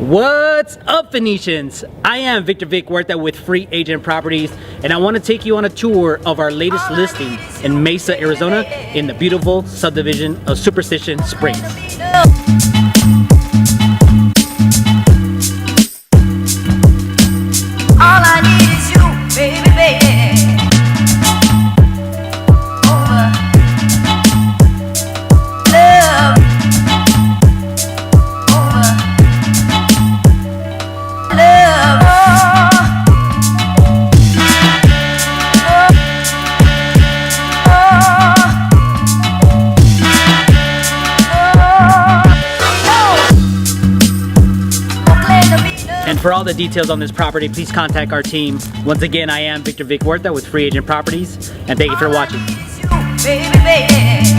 What's up, Phoenicians? I am Victor Vic Huerta with Free Agent Properties, and I want to take you on a tour of our latest listing in Mesa, Arizona, in the beautiful subdivision of Superstition Springs. All I need is you, baby, baby. Over love. Over love. And for all the details on this property, please contact our team. Once again, I am Victor Vic Huerta with Free Agent Properties, and thank you for watching. Baby, baby.